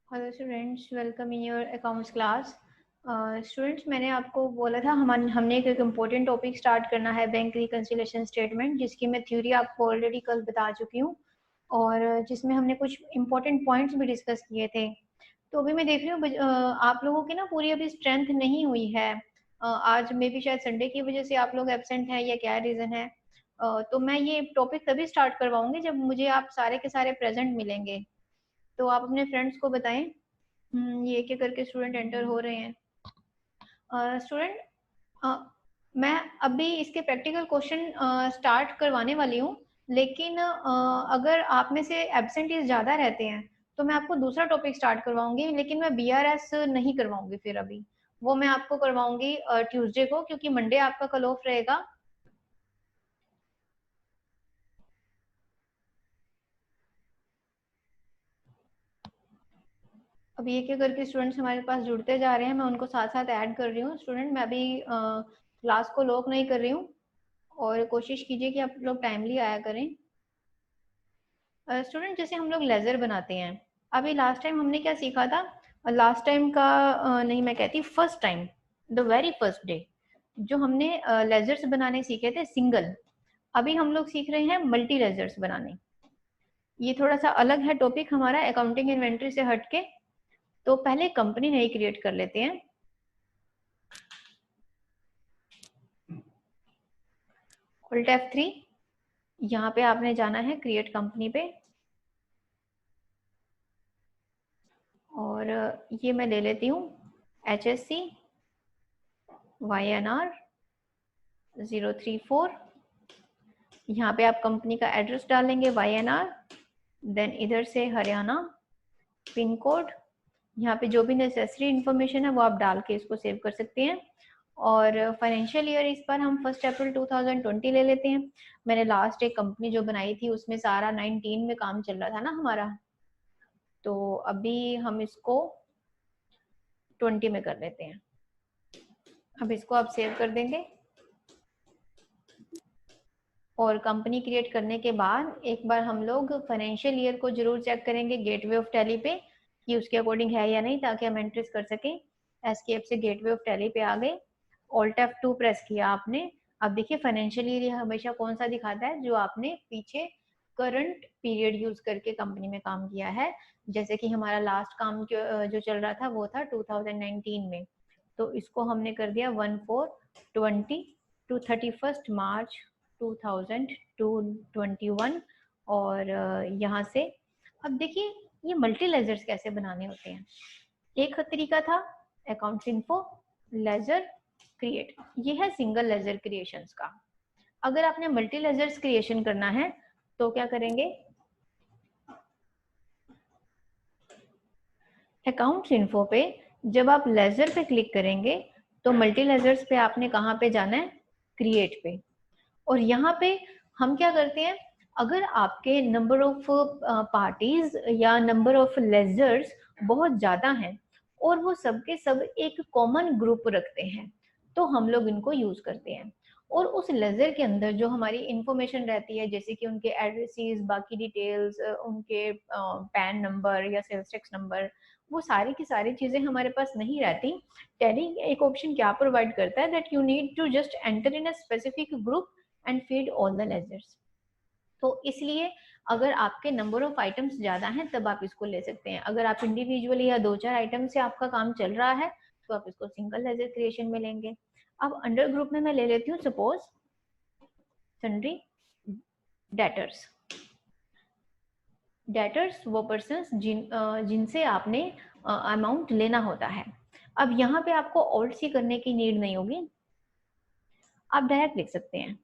Hello students, welcome in your accounts class. Students, मैंने आपको बोला था हमने एक इम्पोर्टेंट टॉपिक स्टार्ट करना है, बैंक रिकंसिलिएशन स्टेटमेंट, जिसकी मैं थ्योरी आपको ऑलरेडी कल बता चुकी हूँ और जिसमें हमने कुछ इम्पोर्टेंट पॉइंट्स भी डिस्कस किए थे। तो अभी मैं देख रही हूँ आप लोगों की ना पूरी अभी स्ट्रेंथ नहीं हुई है। आज मे भी शायद संडे की वजह से आप लोग एब्सेंट हैं या क्या रीज़न है। तो मैं ये टॉपिक तभी स्टार्ट करवाऊंगी जब मुझे आप सारे के सारे प्रेजेंट मिलेंगे। तो आप अपने फ्रेंड्स को बताएं। ये एक एक करके स्टूडेंट एंटर हो रहे हैं। स्टूडेंट, मैं अभी इसके प्रैक्टिकल क्वेश्चन स्टार्ट करवाने वाली हूँ, लेकिन अगर आप में से एब्सेंटीज ज़्यादा रहते हैं तो मैं आपको दूसरा टॉपिक स्टार्ट करवाऊंगी, लेकिन मैं बीआरएस नहीं करवाऊंगी। फिर अभी वो मैं आपको करवाऊंगी ट्यूसडे को, क्योंकि मंडे आपका कल ऑफ रहेगा। अभी एक एक करके स्टूडेंट्स हमारे पास जुड़ते जा रहे हैं, मैं उनको साथ साथ ऐड कर रही हूँ। स्टूडेंट, मैं अभी क्लास को लॉक नहीं कर रही हूँ और कोशिश कीजिए कि आप लोग टाइमली आया करें। स्टूडेंट, जैसे हम लोग लेजर बनाते हैं, अभी लास्ट टाइम हमने क्या सीखा था? लास्ट टाइम का नहीं, मैं कहती first time, the very first day जो हमने लेजर्स बनाने सीखे थे सिंगल, अभी हम लोग सीख रहे हैं मल्टी लेजर्स बनाने। ये थोड़ा सा अलग है टॉपिक हमारा, अकाउंटिंग इन्वेंट्री से हटके। तो पहले कंपनी नई क्रिएट कर लेते हैं। Alt F3, यहाँ पे आपने जाना है क्रिएट कंपनी पे, और ये मैं ले लेती हूँ HSC YNR 034। यहाँ पे आप कंपनी का एड्रेस डालेंगे YNR, देन इधर से हरियाणा पिन कोड, यहाँ पे जो भी नेसेसरी इन्फॉर्मेशन है वो आप डाल के इसको सेव कर सकते हैं। और फाइनेंशियल ईयर इस बार हम 1 अप्रैल 2020 ले लेते हैं। मैंने लास्ट एक कंपनी जो बनाई थी उसमें सारा 19 में काम चल रहा था ना हमारा, तो अभी हम इसको 20 में कर लेते हैं। अब इसको आप सेव कर देंगे और कंपनी क्रिएट करने के बाद एक बार हम लोग फाइनेंशियल ईयर को जरूर चेक करेंगे गेटवे ऑफ टैली पे कि उसके अकॉर्डिंग है या नहीं, ताकि हम एंट्रीज कर सकें। एस्केप से गेटवे ऑफ टैली पे आ गए, ऑल्ट F2 प्रेस किया आपने। अब देखिए फाइनेंशियल ईयर हमेशा कौन सा दिखाता है? जो आपने पीछे करंट पीरियड यूज करके कंपनी में काम किया है। जैसे कि हमारा लास्ट काम जो चल रहा था वो था 2019 में, तो इसको हमने कर दिया 1/4/20 टू 31 मार्च 2021। और यहाँ से अब देखिए ये मल्टी लेजर्स कैसे बनाने होते हैं। एक तरीका था अकाउंट्स इन्फो लेजर क्रिएट, ये है सिंगल लेजर क्रिएशंस का। अगर आपने मल्टी लेजर्स क्रिएशन करना है तो क्या करेंगे? अकाउंट्स इन्फो पे जब आप लेजर पे क्लिक करेंगे तो मल्टी लेजर्स पे आपने कहाँ पे जाना है? क्रिएट पे। और यहाँ पे हम क्या करते हैं, अगर आपके नंबर ऑफ पार्टीज या नंबर ऑफ लेजर्स बहुत ज्यादा हैं और वो सबके सब एक कॉमन ग्रुप रखते हैं तो हम लोग इनको यूज करते हैं। और उस लेजर के अंदर जो हमारी इंफॉर्मेशन रहती है, जैसे कि उनके एड्रेसेस, बाकी डिटेल्स, उनके पैन नंबर या सेल्स टैक्स नंबर, वो सारी की सारी चीजें हमारे पास नहीं रहती। टैली एक ऑप्शन क्या प्रोवाइड करता है, that you need to just enter in a specific group and feed all the ledgers. तो इसलिए अगर आपके नंबर ऑफ आइटम्स ज्यादा हैं तब आप इसको ले सकते हैं। अगर आप इंडिविजुअली या 2-4 आइटम से आपका काम चल रहा है तो आप इसको सिंगल लेजर क्रिएशन में लेंगे। अब अंडर ग्रुप में मैं ले लेती हूँ सपोज सन्ड्री डेटर्स। डेटर्स वो पर्सन जिनसे आपने अमाउंट लेना होता है। अब यहाँ पे आपको ऑल्ट सी करने की नीड नहीं होगी, आप डायरेक्ट लिख सकते हैं।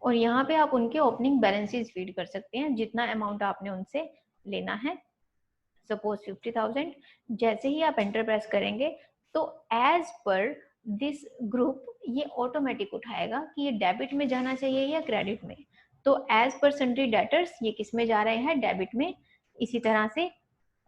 और यहाँ पे आप उनके ओपनिंग बैलेंसेस फीड कर सकते हैं, जितना अमाउंट आपने उनसे लेना है, सपोज 50,000। जैसे ही आप एंटर प्रेस करेंगे तो एज पर दिस ग्रुप ये ऑटोमेटिक उठाएगा कि ये डेबिट में जाना चाहिए या क्रेडिट में। तो एज पर सन्ड्री डेटर्स ये किस में जा रहे हैं? डेबिट में। इसी तरह से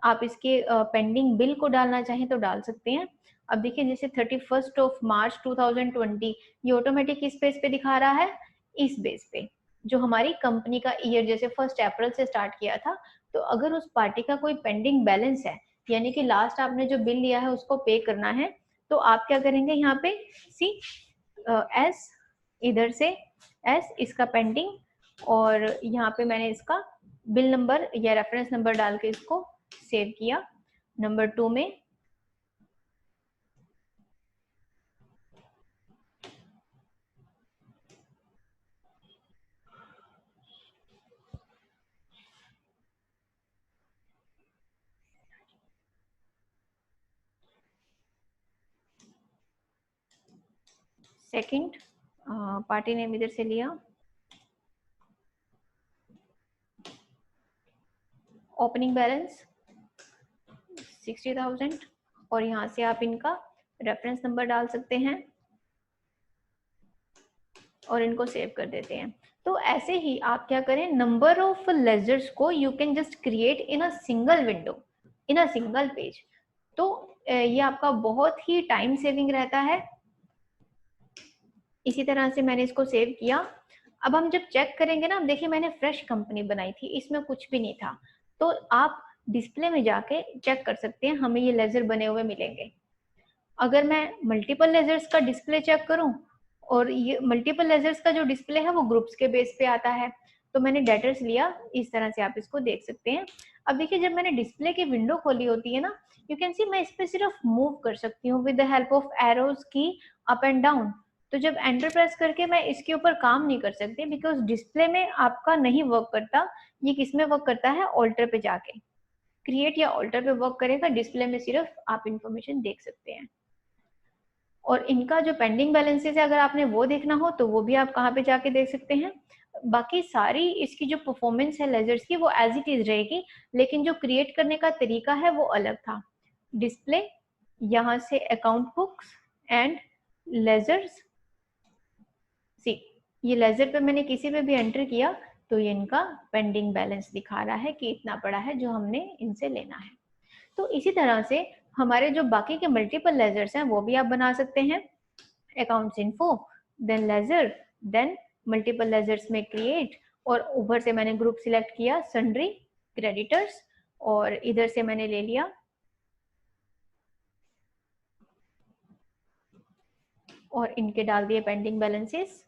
आप इसके पेंडिंग बिल को डालना चाहें तो डाल सकते हैं। अब देखिए जैसे 31 मार्च 2020 ये ऑटोमेटिक किस पेज पे दिखा रहा है? इस बेस पे जो हमारी कंपनी का ईयर जैसे 1 अप्रैल से स्टार्ट किया था, तो अगर उस पार्टी का कोई पेंडिंग बैलेंस है, यानी कि लास्ट आपने जो बिल लिया है उसको पे करना है, तो आप क्या करेंगे यहाँ पे सी एस, इधर से एस इसका पेंडिंग, और यहाँ पे मैंने इसका बिल नंबर या रेफरेंस नंबर डाल के इसको सेव किया। नंबर 2 में सेकंड पार्टी नेम इधर से लिया, ओपनिंग बैलेंस 60,000, और यहाँ से आप इनका रेफरेंस नंबर डाल सकते हैं और इनको सेव कर देते हैं। तो ऐसे ही आप क्या करें, नंबर ऑफ लेजर्स को you can just create in a single window, in a single page. तो ये आपका बहुत ही टाइम सेविंग रहता है। इसी तरह से मैंने इसको सेव किया। अब हम जब चेक करेंगे ना, देखिए मैंने फ्रेश कंपनी बनाई थी, इसमें कुछ भी नहीं था, तो आप डिस्प्ले में जाके चेक कर सकते हैं, हमें ये लेजर बने हुए मिलेंगे। अगर मैं मल्टीपल लेजर्स का डिस्प्ले चेक करूं, और ये मल्टीपल लेजर्स का जो डिस्प्ले है वो ग्रुप्स के बेस पे आता है, तो मैंने डेटर्स लिया, इस तरह से आप इसको देख सकते हैं। अब देखिए जब मैंने डिस्प्ले की विंडो खोली होती है ना, यू कैन सी मैं इस पे सिर्फ मूव कर सकती हूँ with the help of arrows की अप एंड डाउन। तो जब एंटर प्रेस करके मैं इसके ऊपर काम नहीं कर सकती, बिकॉज डिस्प्ले में आपका नहीं वर्क करता, ये किस में वर्क करता है, ऑल्टर पे जाके क्रिएट या ऑल्टर पे वर्क करेगा, डिस्प्ले में सिर्फ आप इंफॉर्मेशन देख सकते हैं। और इनका जो पेंडिंग बैलेंसेस है, अगर आपने वो देखना हो तो वो भी आप कहाँ पे जाके देख सकते हैं। बाकी सारी इसकी जो परफॉर्मेंस है लेजर्स की वो एज इट इज रहेगी, लेकिन जो क्रिएट करने का तरीका है वो अलग था। डिस्प्ले, यहाँ से अकाउंट बुक्स एंड लेजर्स, सी ये लेजर पे मैंने किसी पे भी एंटर किया तो ये इनका पेंडिंग बैलेंस दिखा रहा है कि इतना पड़ा है जो हमने इनसे लेना है। तो इसी तरह से हमारे जो बाकी के मल्टीपल लेजर्स हैं वो भी आप बना सकते हैं। Accounts info, then ledger, then multiple ledgers में क्रिएट, और ऊपर से मैंने ग्रुप सिलेक्ट किया सन्ड्री क्रेडिटर्स, और इधर से मैंने ले लिया और इनके डाल दिए पेंडिंग बैलेंसेस।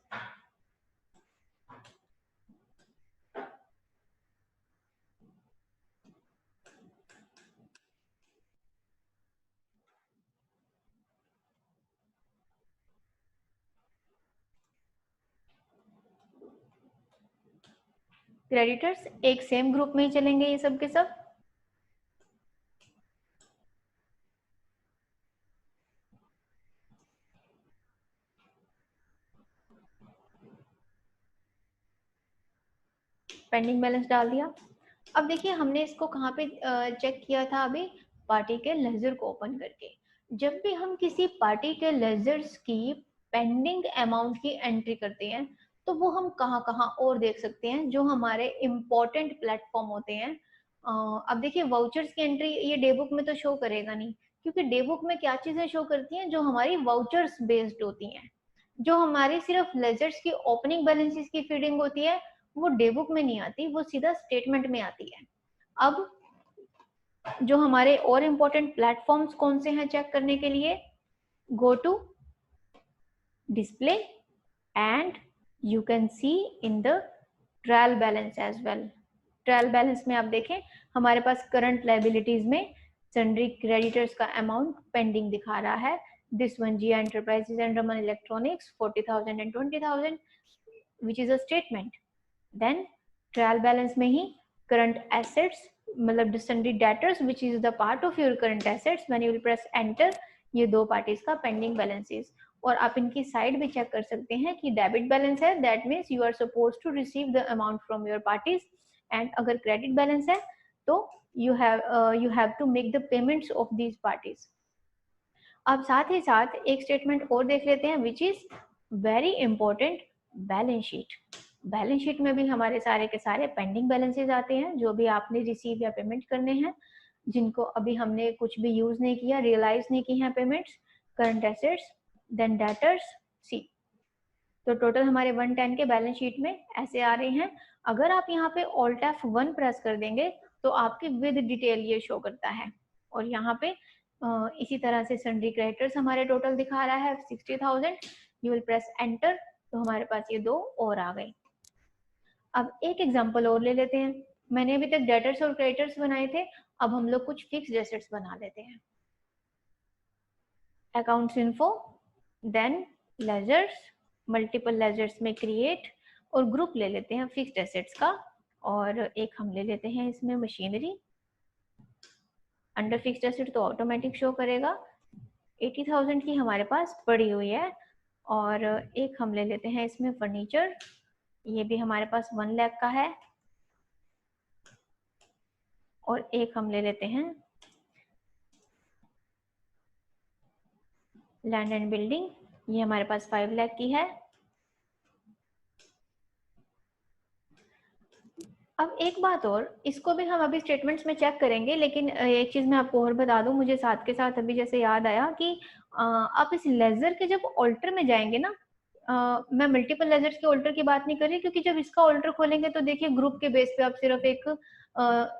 क्रेडिटर्स एक सेम ग्रुप में ही चलेंगे ये सब के सब। पेंडिंग बैलेंस डाल दिया। अब देखिए हमने इसको कहाँ पे चेक किया था अभी, पार्टी के लेजर को ओपन करके। जब भी हम किसी पार्टी के लेजर्स की पेंडिंग अमाउंट की एंट्री करते हैं, तो वो हम कहाँ कहाँ और देख सकते हैं, जो हमारे इम्पोर्टेंट प्लेटफॉर्म होते हैं। अब देखिए वाउचर्स की एंट्री ये डे बुक में तो शो करेगा नहीं, क्योंकि डे बुक में क्या चीजें शो करती हैं, जो हमारी वाउचर्स बेस्ड होती हैं। जो हमारी सिर्फ लेजर्स की ओपनिंग बैलेंसेस की फीडिंग होती है, वो डे बुक में नहीं आती, वो सीधा स्टेटमेंट में आती है। अब जो हमारे और इम्पोर्टेंट प्लेटफॉर्म्स कौन से हैं चेक करने के लिए, go to display and you can see in the trial balance as well. Trial balance में आप देखें हमारे पास करंट लाइबिलिटीज में सन्ड्री क्रेडिटर्स का अमाउंट पेंडिंग दिखा रहा है। This one G enterprises and Raman electronics 40,000 and 20,000 which is a statement. Then trial balance में ही करंट एसेट्स, मतलब sundry debtors which is the part of your current assets, when you will press enter, ये दो parties का pending balances. और आप इनकी side भी चेक कर सकते हैं कि डेबिट बैलेंस है, that means you are suppose to receive the amount from your parties, and अगर क्रेडिट बैलेंस है तो you have to make the payments of these parties. अब साथ ही साथ एक स्टेटमेंट और देख लेते हैं which is very important, balance sheet. Balance sheet में भी हमारे सारे के सारे पेंडिंग बैलेंसेस आते हैं, जो भी आपने रिसीव या पेमेंट करने हैं, जिनको अभी हमने कुछ भी यूज नहीं किया, रियलाइज नहीं की हैं payments. Current assets, then debtors, see तो टोटल हमारे 110 के बैलेंस शीट में ऐसे आ रहे हैं। अगर आप यहाँ पे Alt F1 प्रेस कर देंगे तो आपके विद डिटेल ये शो करता है। और यहाँ पे इसी तरह से सन्ड्री क्रेडिटर्स हमारे टोटल दिखा रहा है 60,000। यू विल प्रेस एंटर तो हमारे पास ये 2 और आ गए। अब एक एग्जांपल और ले लेते हैं। मैंने अभी तक डेटर्स और क्रेडिटर्स बनाए थे, अब हम लोग कुछ फिक्स्ड एसेट्स बना लेते हैं। Accounts info, then ledgers, multiple ledgers में क्रिएट और ग्रुप ले लेते हैं फिक्स्ड एसेट्स का। और एक हम ले लेते हैं इसमें मशीनरी। अंडर फिक्स्ड एसेट तो ऑटोमेटिक शो करेगा। 80,000 की हमारे पास पड़ी हुई है। और एक हम ले लेते हैं इसमें फर्नीचर, ये भी हमारे पास 1 लाख का है। और एक हम ले लेते हैं लैंड एंड बिल्डिंग, ये हमारे पास 5 लाख की है। अब एक बात और, इसको भी हम अभी स्टेटमेंट्स में चेक करेंगे, लेकिन एक चीज मैं आपको और बता दूं, मुझे साथ के साथ अभी जैसे याद आया कि आप इस लेजर के जब ऑल्टर में जाएंगे ना, मैं मल्टीपल लेजर्स के ऑल्टर की बात नहीं कर रही, क्योंकि जब इसका ऑल्टर खोलेंगे तो देखिए ग्रुप के बेस पे आप सिर्फ एक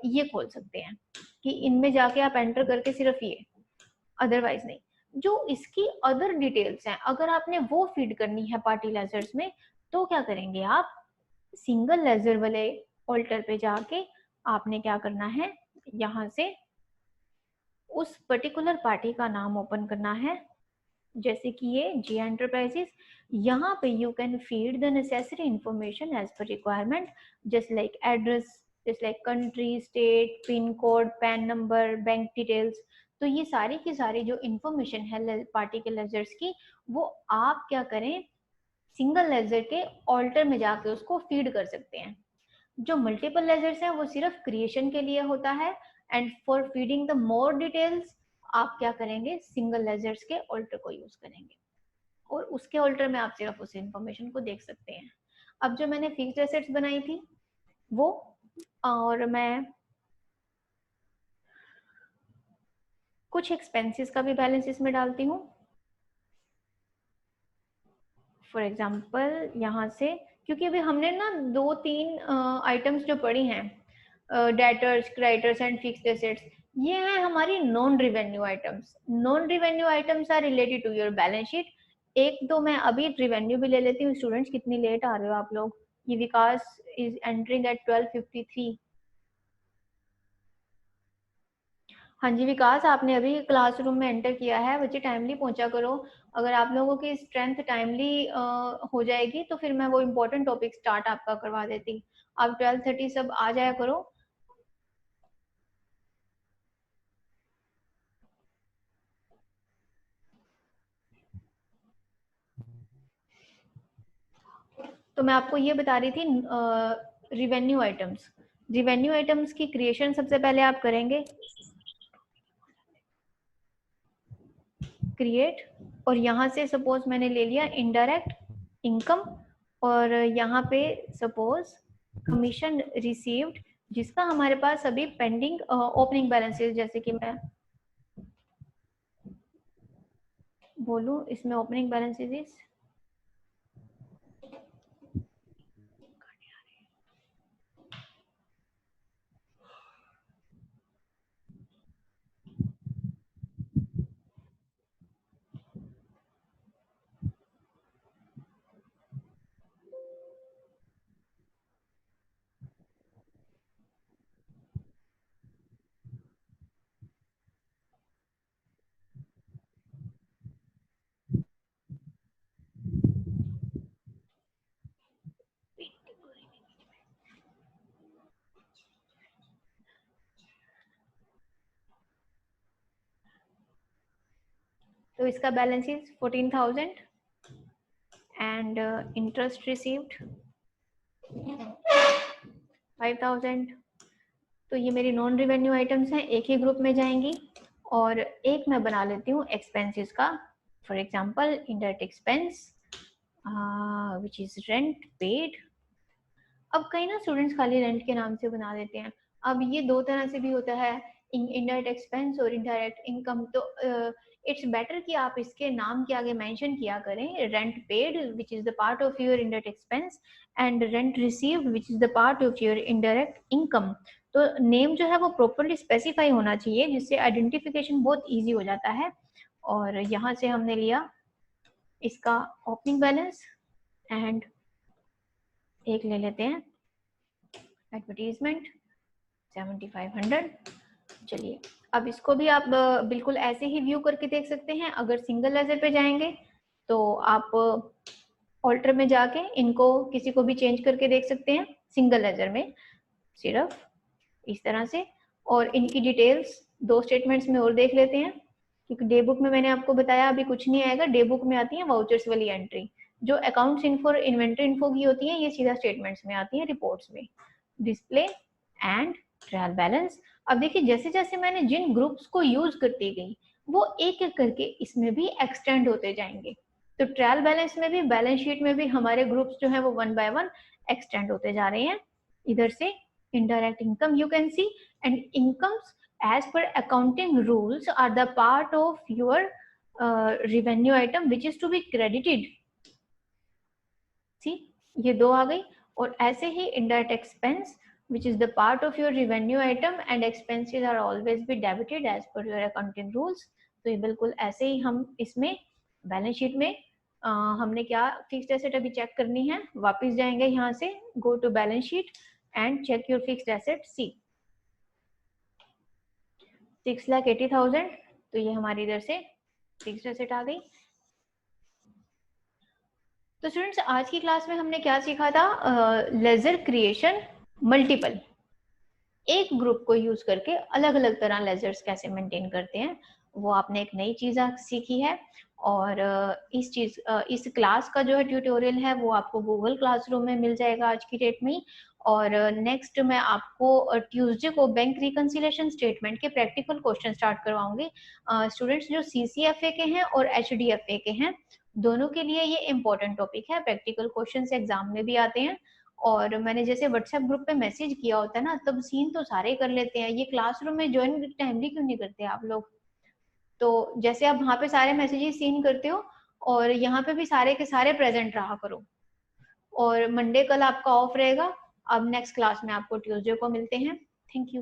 ये खोल सकते हैं कि इनमें जाके आप एंटर करके सिर्फ ये, अदरवाइज नहीं। जो इसकी अदर डिटेल्स हैं, अगर आपने वो फीड करनी है पार्टी लेजर्स में, तो क्या करेंगे आप, सिंगल लेजर वाले ऑल्टर पे जाके आपने क्या करना है, यहाँ से उस पर्टिकुलर पार्टी का नाम ओपन करना है। जैसे कि ये जी एंटरप्राइजेस, यहाँ पे you can feed the necessary information as per requirement, just like address, just like country, state, pin code, PAN number, bank details. तो ये सारी की सारी जो इंफॉर्मेशन है पार्टी के लेजर्स की, वो आप क्या करें, सिंगल लेजर के ऑल्टर में जाके उसको फीड कर सकते हैं। जो मल्टीपल लेजर्स हैं वो सिर्फ क्रिएशन के लिए होता है, and for feeding the more details आप क्या करेंगे, सिंगल लेजर्स के ऑल्टर को यूज करेंगे, और उसके ऑल्टर में आप सिर्फ उस इंफॉर्मेशन को देख सकते हैं। अब जो मैंने फिक्स्ड एसेट्स बनाई थी वो, और मैं कुछ एक्सपेंसेस का भी बैलेंस इसमें डालती हूँ। फॉर एग्जाम्पल यहाँ से, क्योंकि अभी हमने ना 2-3 आइटम्स जो पड़ी हैं, debtors, creditors and fixed assets, ये हैं हमारी non revenue items. Non revenue items are related to your balance sheet. एक दो मैं अभी रिवेन्यू भी ले लेती हूँ। स्टूडेंट्स कितनी लेट आ रहे हो आप लोग, ये विकास इज एंटरिंग एट 12:53। हाँ जी विकास, आपने अभी क्लासरूम में एंटर किया है, बच्चे टाइमली पहुंचा करो। अगर आप लोगों की स्ट्रेंथ टाइमली हो जाएगी तो फिर मैं वो इम्पोर्टेंट टॉपिक स्टार्ट आपका करवा देती। आप 12:30 सब आ जाया करो। तो मैं आपको ये बता रही थी रिवेन्यू आइटम्स। रिवेन्यू आइटम्स की क्रिएशन सबसे पहले आप करेंगे क्रिएट, और यहाँ से सपोज मैंने ले लिया इनडायरेक्ट इनकम, और यहाँ पे सपोज कमीशन रिसीव्ड, जिसका हमारे पास अभी पेंडिंग ओपनिंग बैलेंसेस, जैसे कि मैं बोलूँ इसमें ओपनिंग बैलेंसेस, तो इसका balance is 14,000 and interest received 5,000। तो ये मेरी नॉन रिवेन्यू आइटम्स हैं, एक ही ग्रुप में जाएंगी। और एक मैं बना लेती हूँ एक्सपेंसेस का। For example indirect expense which is rent paid. अब कई ना स्टूडेंट्स खाली रेंट के नाम से बना देते हैं। अब ये दो तरह से भी होता है, इनडायरेक्ट एक्सपेंस और इनडायरेक्ट इनकम। तो इट्स बेटर कि आप इसके नाम के आगे मेंशन किया करें rent paid which is the part of your indirect expense and rent received which is the part of your indirect income. तो नेम जो है वो प्रॉपरली स्पेसिफाई होना चाहिए, जिससे आइडेंटिफिकेशन बहुत ईजी हो जाता है। और यहाँ से हमने लिया इसका ओपनिंग बैलेंस एंड एक ले लेते हैं एडवर्टीजमेंट 7500। चलिए अब इसको भी आप बिल्कुल ऐसे ही व्यू करके देख सकते हैं। अगर सिंगल लेजर पे जाएंगे तो आप ऑल्टर में जाके इनको किसी को भी चेंज करके देख सकते हैं सिंगल लेजर में, सिर्फ इस तरह से। और इनकी डिटेल्स दो स्टेटमेंट्स में और देख लेते हैं, क्योंकि डे बुक में मैंने आपको बताया अभी कुछ नहीं आएगा। डे बुक में आती है वाउचर्स वाली एंट्री, जो अकाउंट्स इन्फो और इन्वेंटरी इन्फो की होती है ये सीधा स्टेटमेंट्स में आती है, रिपोर्ट्स में। Display and trial balance. अब देखिए जैसे जैसे मैंने जिन ग्रुप्स को यूज करती गई वो एक एक करके इसमें भी एक्सटेंड होते जाएंगे। तो ट्रायल बैलेंस में भी, बैलेंस शीट में भी हमारे ग्रुप्स जो है वो वन बाय वन एक्सटेंड होते जा रहे हैं। इधर से indirect income you can see, and incomes as per accounting rules are the part of your revenue item which is to be credited। see ये दो आ गई। और ऐसे ही indirect expense which is the part of your revenue item and expenses are always be debited as per your accounting rules। तो ये बिल्कुल ऐसे ही हम इसमें बैलेंस शीट में हमने क्या फिक्स्ड एसेट अभी चेक करनी है। वापस जाएंगे यहाँ से, go to balance sheet and check your fixed asset। C 6,80,000, तो ये हमारी इधर से फिक्स्ड एसेट आ गई। तो स्टूडेंट्स आज की क्लास में हमने क्या सीखा था? लेजर क्रिएशन मल्टीपल, एक ग्रुप को यूज करके अलग अलग तरह लेजर्स कैसे मेंटेन करते हैं, वो आपने एक नई चीज सीखी है। और इस क्लास का जो है ट्यूटोरियल है वो आपको गूगल क्लासरूम में मिल जाएगा आज की डेट में। और नेक्स्ट मैं आपको ट्यूसडे को बैंक रिकंसिलिएशन स्टेटमेंट के प्रैक्टिकल क्वेश्चन स्टार्ट करवाऊंगी। स्टूडेंट्स जो CCFA के हैं और HDFA के हैं, दोनों के लिए ये इम्पोर्टेंट टॉपिक है। प्रैक्टिकल क्वेश्चन एग्जाम में भी आते हैं। और मैंने जैसे व्हाट्सएप ग्रुप पे मैसेज किया होता है ना, तब सीन तो सारे कर लेते हैं, ये क्लासरूम में ज्वाइन टाइमली क्यों नहीं करते आप लोग? तो जैसे आप वहाँ पे सारे मैसेजेस सीन करते हो और यहाँ पे भी सारे के सारे प्रेजेंट रहा करो। और मंडे कल आपका ऑफ रहेगा। अब नेक्स्ट क्लास में आपको ट्यूसडे को मिलते हैं। Thank you.